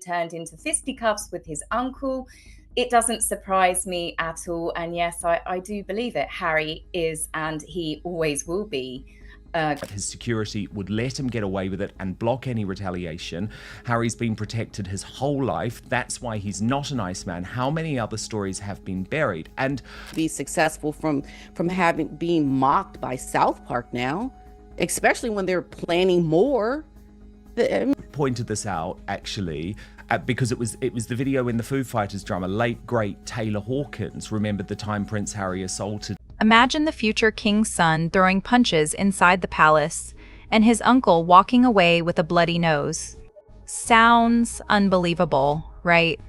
turned into fisticuffs with his uncle. It doesn't surprise me at all. And yes, I do believe it. Harry is, and he always will be. His security would let him get away with it and block any retaliation. Harry's been protected his whole life. That's why he's not an Iceman. How many other stories have been buried? And be successful from being mocked by South Park now, especially when they're planning more. Pointed this out actually because it was the video in the Foo Fighters drummer, late great Taylor Hawkins remembered the time Prince Harry assaulted. Imagine the future king's son throwing punches inside the palace and his uncle walking away with a bloody nose. Sounds unbelievable, right?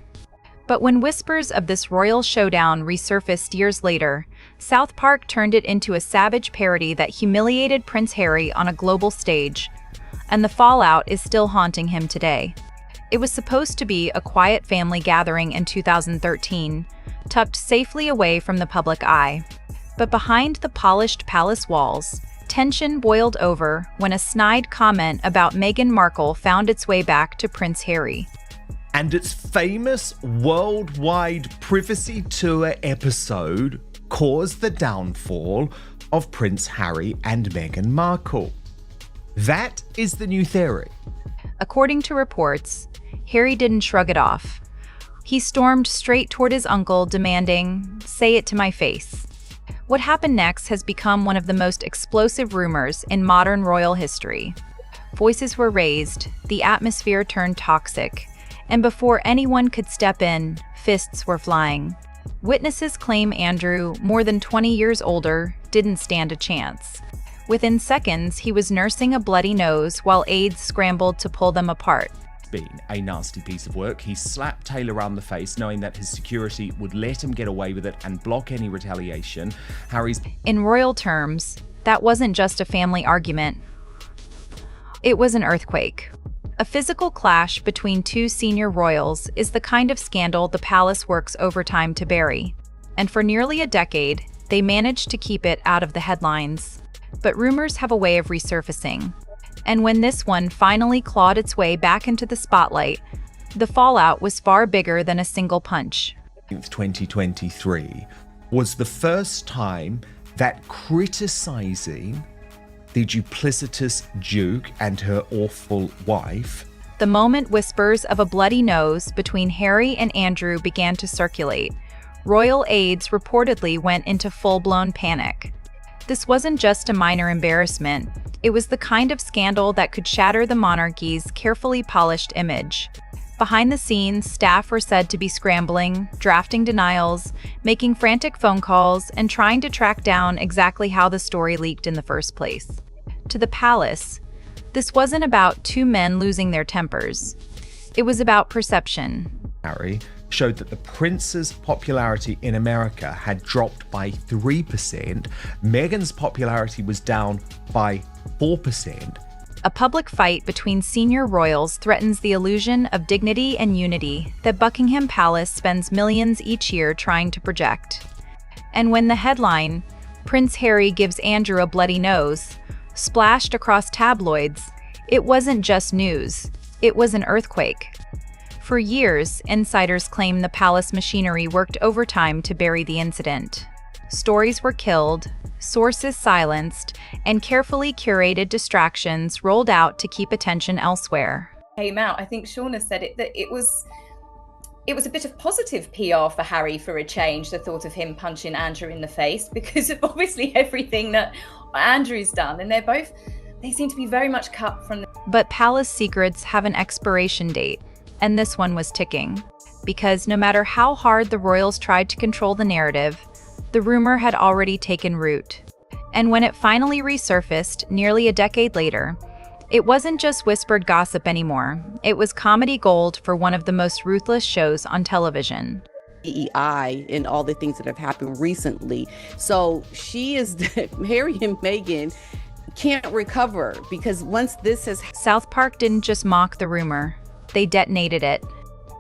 But when whispers of this royal showdown resurfaced years later, South Park turned it into a savage parody that humiliated Prince Harry on a global stage, and the fallout is still haunting him today. It was supposed to be a quiet family gathering in 2013, tucked safely away from the public eye. But behind the polished palace walls, tension boiled over when a snide comment about Meghan Markle found its way back to Prince Harry. And its famous worldwide privacy tour episode caused the downfall of Prince Harry and Meghan Markle. That is the new theory. According to reports, Harry didn't shrug it off. He stormed straight toward his uncle, demanding, "Say it to my face." What happened next has become one of the most explosive rumors in modern royal history. Voices were raised, the atmosphere turned toxic, and before anyone could step in, fists were flying. Witnesses claim Andrew, more than 20 years older, didn't stand a chance. Within seconds, he was nursing a bloody nose while aides scrambled to pull them apart. Been a nasty piece of work. He slapped Taylor around the face, knowing that his security would let him get away with it and block any retaliation. In royal terms, that wasn't just a family argument. It was an earthquake. A physical clash between two senior royals is the kind of scandal the palace works overtime to bury. And for nearly a decade, they managed to keep it out of the headlines. But rumors have a way of resurfacing. And when this one finally clawed its way back into the spotlight, the fallout was far bigger than a single punch. 2023 was the first time that criticizing the duplicitous Duke and her awful wife. The moment whispers of a bloody nose between Harry and Andrew began to circulate, royal aides reportedly went into full-blown panic. This wasn't just a minor embarrassment. It was the kind of scandal that could shatter the monarchy's carefully polished image. Behind the scenes, staff were said to be scrambling, drafting denials, making frantic phone calls, and trying to track down exactly how the story leaked in the first place. To the palace, this wasn't about two men losing their tempers. It was about perception. Harry showed that the prince's popularity in America had dropped by 3%. Meghan's popularity was down by 4%. A public fight between senior royals threatens the illusion of dignity and unity that Buckingham Palace spends millions each year trying to project. And when the headline, "Prince Harry gives Andrew a bloody nose," splashed across tabloids, it wasn't just news, it was an earthquake. For years, insiders claim the palace machinery worked overtime to bury the incident. Stories were killed, sources silenced, and carefully curated distractions rolled out to keep attention elsewhere. Came out, I think Shauna said it, that it was a bit of positive PR for Harry for a change, the thought of him punching Andrew in the face, because of obviously everything that Andrew's done, and they seem to be very much cut from the... But palace secrets have an expiration date, and this one was ticking. Because no matter how hard the royals tried to control the narrative, the rumor had already taken root. And when it finally resurfaced, nearly a decade later, it wasn't just whispered gossip anymore. It was comedy gold for one of the most ruthless shows on television. EEI and all the things that have happened recently. So Harry and Meghan can't recover, because once this has... South Park didn't just mock the rumor, they detonated it.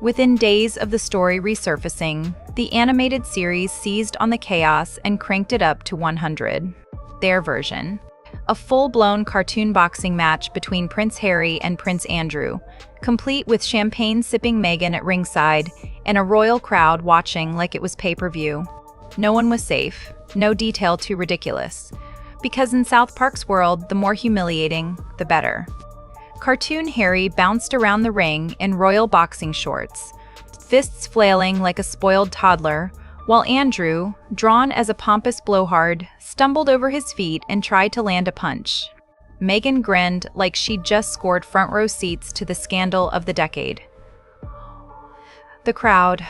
Within days of the story resurfacing, the animated series seized on the chaos and cranked it up to 100. Their version. a full-blown cartoon boxing match between Prince Harry and Prince Andrew, complete with champagne-sipping Meghan at ringside and a royal crowd watching like it was pay-per-view. No one was safe, no detail too ridiculous, because in South Park's world, the more humiliating, the better. Cartoon Harry bounced around the ring in royal boxing shorts, fists flailing like a spoiled toddler, while Andrew, drawn as a pompous blowhard, stumbled over his feet and tried to land a punch. Meghan grinned like she'd just scored front-row seats to the scandal of the decade. The crowd,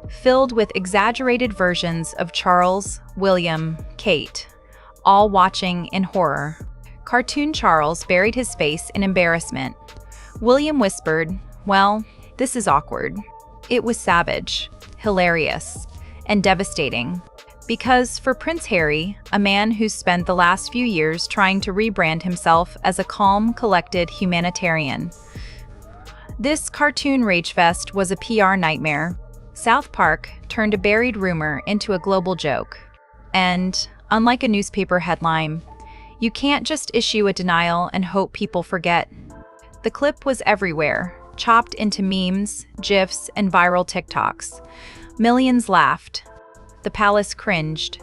filled with exaggerated versions of Charles, William, Kate, all watching in horror. Cartoon Charles buried his face in embarrassment. William whispered, "Well, this is awkward." It was savage, hilarious, and devastating. Because for Prince Harry, a man who's spent the last few years trying to rebrand himself as a calm, collected humanitarian, this cartoon rage fest was a PR nightmare. South Park turned a buried rumor into a global joke. And, unlike a newspaper headline, you can't just issue a denial and hope people forget. The clip was everywhere, chopped into memes, GIFs, and viral TikToks. Millions laughed. The palace cringed.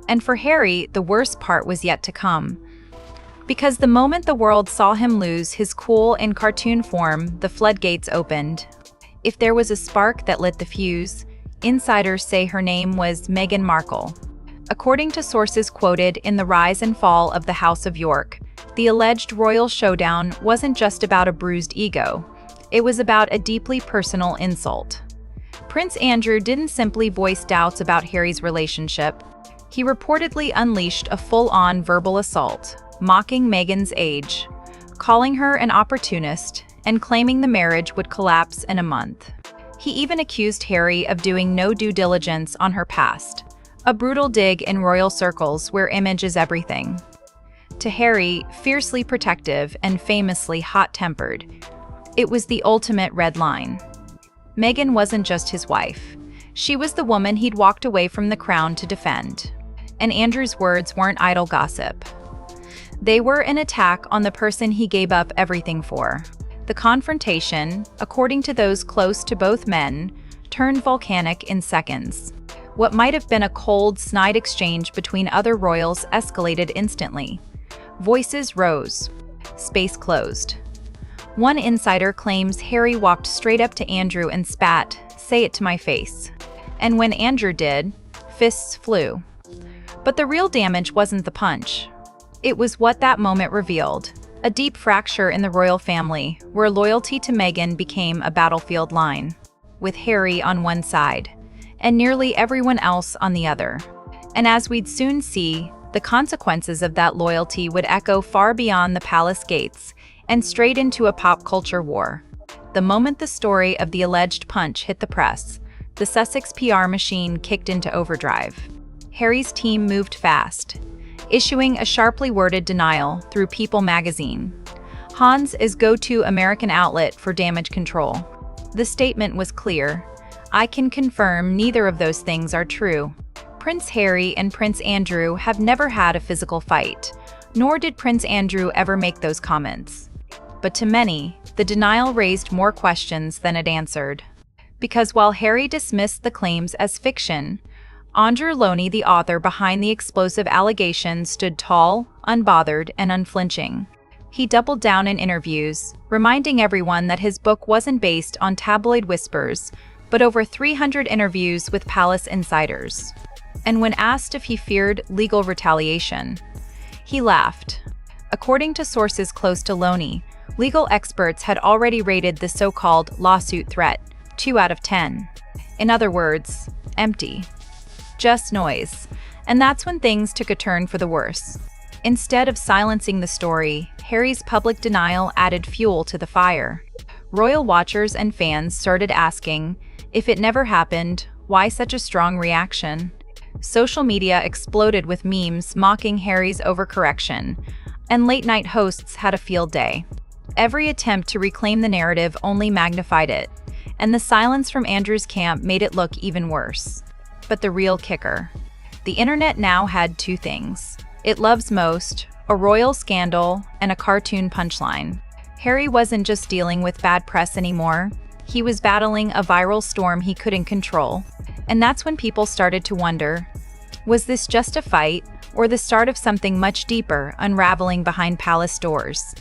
And for Harry, the worst part was yet to come. Because the moment the world saw him lose his cool in cartoon form, the floodgates opened. If there was a spark that lit the fuse, insiders say her name was Meghan Markle. According to sources quoted in The Rise and Fall of the House of York, the alleged royal showdown wasn't just about a bruised ego. It was about a deeply personal insult. Prince Andrew didn't simply voice doubts about Harry's relationship. He reportedly unleashed a full-on verbal assault, mocking Meghan's age, calling her an opportunist, and claiming the marriage would collapse in a month. He even accused Harry of doing no due diligence on her past, a brutal dig in royal circles where image is everything. To Harry, fiercely protective and famously hot-tempered, it was the ultimate red line. Meghan wasn't just his wife. She was the woman he'd walked away from the crown to defend. And Andrew's words weren't idle gossip. They were an attack on the person he gave up everything for. The confrontation, according to those close to both men, turned volcanic in seconds. What might have been a cold, snide exchange between other royals escalated instantly. Voices rose. Space closed. One insider claims Harry walked straight up to Andrew and spat, "Say it to my face." And when Andrew did, fists flew. But the real damage wasn't the punch. It was what that moment revealed, a deep fracture in the royal family, where loyalty to Meghan became a battlefield line, with Harry on one side, and nearly everyone else on the other. And as we'd soon see, the consequences of that loyalty would echo far beyond the palace gates, and straight into a pop culture war. The moment the story of the alleged punch hit the press, the Sussex PR machine kicked into overdrive. Harry's team moved fast, issuing a sharply worded denial through People magazine, Hans' go-to American outlet for damage control. The statement was clear: "I can confirm neither of those things are true." Prince Harry and Prince Andrew have never had a physical fight, nor did Prince Andrew ever make those comments. But to many, the denial raised more questions than it answered. Because while Harry dismissed the claims as fiction, Andrew Loney, the author behind the explosive allegations, stood tall, unbothered, and unflinching. He doubled down in interviews, reminding everyone that his book wasn't based on tabloid whispers, but over 300 interviews with palace insiders. And when asked if he feared legal retaliation, he laughed. According to sources close to Loney, legal experts had already rated the so-called lawsuit threat 2 out of 10. In other words, empty. Just noise. And that's when things took a turn for the worse. Instead of silencing the story, Harry's public denial added fuel to the fire. Royal watchers and fans started asking, if it never happened, why such a strong reaction? Social media exploded with memes mocking Harry's overcorrection, and late-night hosts had a field day. Every attempt to reclaim the narrative only magnified it, and the silence from Andrew's camp made it look even worse. But the real kicker: the internet now had two things it loves most, a royal scandal, and a cartoon punchline. Harry wasn't just dealing with bad press anymore. He was battling a viral storm he couldn't control. And that's when people started to wonder, was this just a fight, or the start of something much deeper unraveling behind palace doors?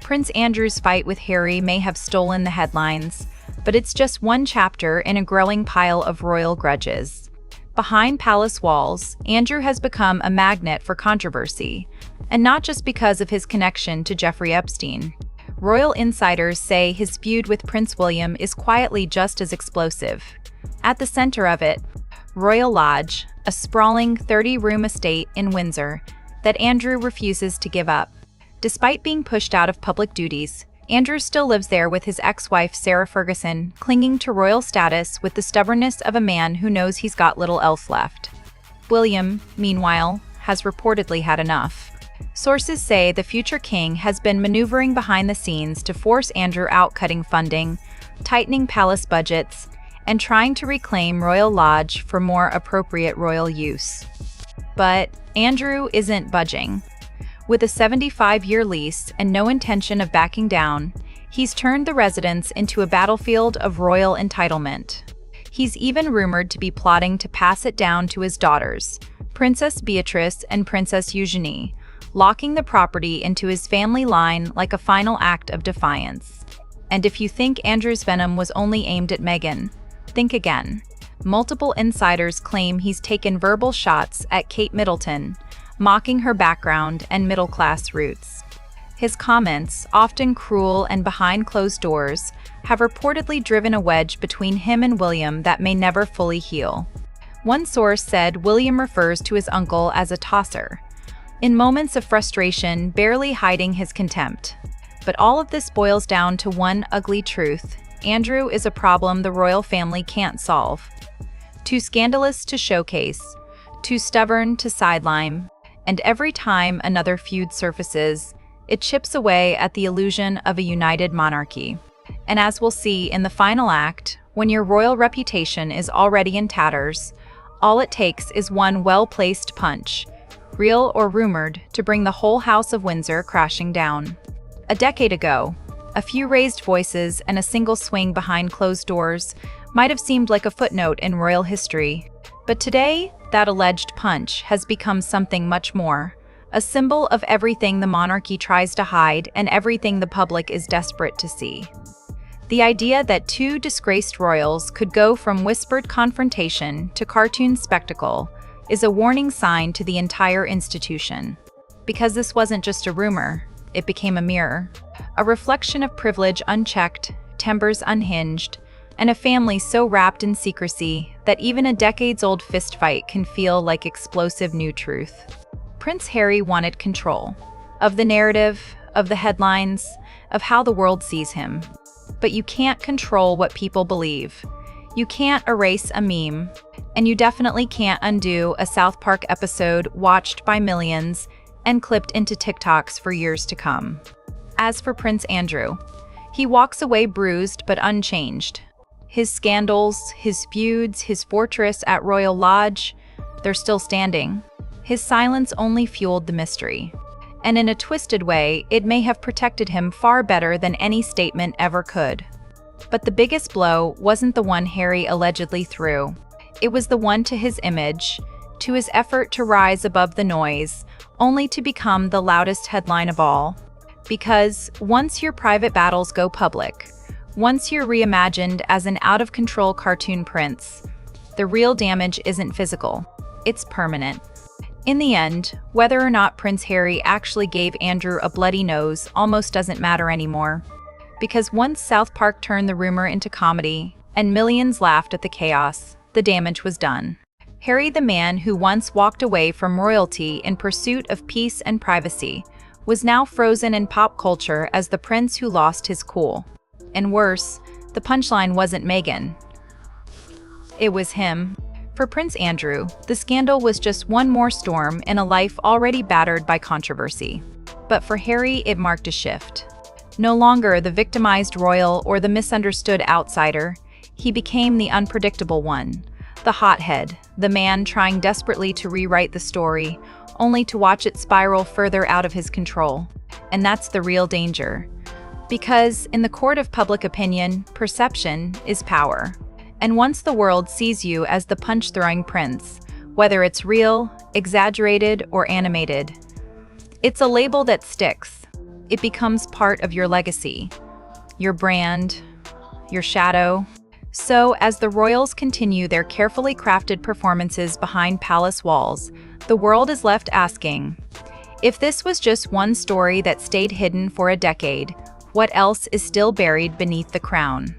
Prince Andrew's fight with Harry may have stolen the headlines, but it's just one chapter in a growing pile of royal grudges. Behind palace walls, Andrew has become a magnet for controversy, and not just because of his connection to Jeffrey Epstein. Royal insiders say his feud with Prince William is quietly just as explosive. At the center of it, Royal Lodge, a sprawling 30-room estate in Windsor that Andrew refuses to give up. Despite being pushed out of public duties, Andrew still lives there with his ex-wife Sarah Ferguson, clinging to royal status with the stubbornness of a man who knows he's got little else left. William, meanwhile, has reportedly had enough. Sources say the future king has been maneuvering behind the scenes to force Andrew out, cutting funding, tightening palace budgets, and trying to reclaim Royal Lodge for more appropriate royal use. But Andrew isn't budging. With a 75-year lease and no intention of backing down, he's turned the residence into a battlefield of royal entitlement. He's even rumored to be plotting to pass it down to his daughters, Princess Beatrice and Princess Eugenie, locking the property into his family line like a final act of defiance. And if you think Andrew's venom was only aimed at Meghan, think again. Multiple insiders claim he's taken verbal shots at Kate Middleton, mocking her background and middle-class roots. His comments, often cruel and behind closed doors, have reportedly driven a wedge between him and William that may never fully heal. One source said William refers to his uncle as a tosser, in moments of frustration barely hiding his contempt. But all of this boils down to one ugly truth: Andrew is a problem the royal family can't solve. Too scandalous to showcase, too stubborn to sideline, and every time another feud surfaces, it chips away at the illusion of a united monarchy. And as we'll see in the final act, when your royal reputation is already in tatters, all it takes is one well-placed punch, real or rumored, to bring the whole House of Windsor crashing down. A decade ago, a few raised voices and a single swing behind closed doors might have seemed like a footnote in royal history. But today, that alleged punch has become something much more, a symbol of everything the monarchy tries to hide and everything the public is desperate to see. The idea that two disgraced royals could go from whispered confrontation to cartoon spectacle is a warning sign to the entire institution. Because this wasn't just a rumor, it became a mirror, a reflection of privilege unchecked, tempers unhinged, and a family so wrapped in secrecy that even a decades-old fistfight can feel like explosive new truth. Prince Harry wanted control of the narrative, of the headlines, of how the world sees him. But you can't control what people believe. You can't erase a meme, and you definitely can't undo a South Park episode watched by millions and clipped into TikToks for years to come. As for Prince Andrew, he walks away bruised but unchanged. His scandals, his feuds, his fortress at Royal Lodge, they're still standing. His silence only fueled the mystery. And in a twisted way, it may have protected him far better than any statement ever could. But the biggest blow wasn't the one Harry allegedly threw. It was the one to his image, to his effort to rise above the noise, only to become the loudest headline of all. Because once your private battles go public, once you're reimagined as an out-of-control cartoon prince, the real damage isn't physical, it's permanent. In the end, whether or not Prince Harry actually gave Andrew a bloody nose almost doesn't matter anymore. Because once South Park turned the rumor into comedy, and millions laughed at the chaos, the damage was done. Harry, the man who once walked away from royalty in pursuit of peace and privacy, was now frozen in pop culture as the prince who lost his cool. And worse, the punchline wasn't Meghan. It was him. For Prince Andrew, the scandal was just one more storm in a life already battered by controversy. But for Harry, it marked a shift. No longer the victimized royal or the misunderstood outsider, he became the unpredictable one, The hothead, the man trying desperately to rewrite the story, only to watch it spiral further out of his control. And that's the real danger. Because in the court of public opinion, perception is power. And once the world sees you as the punch-throwing prince, whether it's real, exaggerated, or animated, it's a label that sticks. It becomes part of your legacy, your brand, your shadow. So, as the royals continue their carefully crafted performances behind palace walls, the world is left asking, if this was just one story that stayed hidden for a decade, what else is still buried beneath the crown?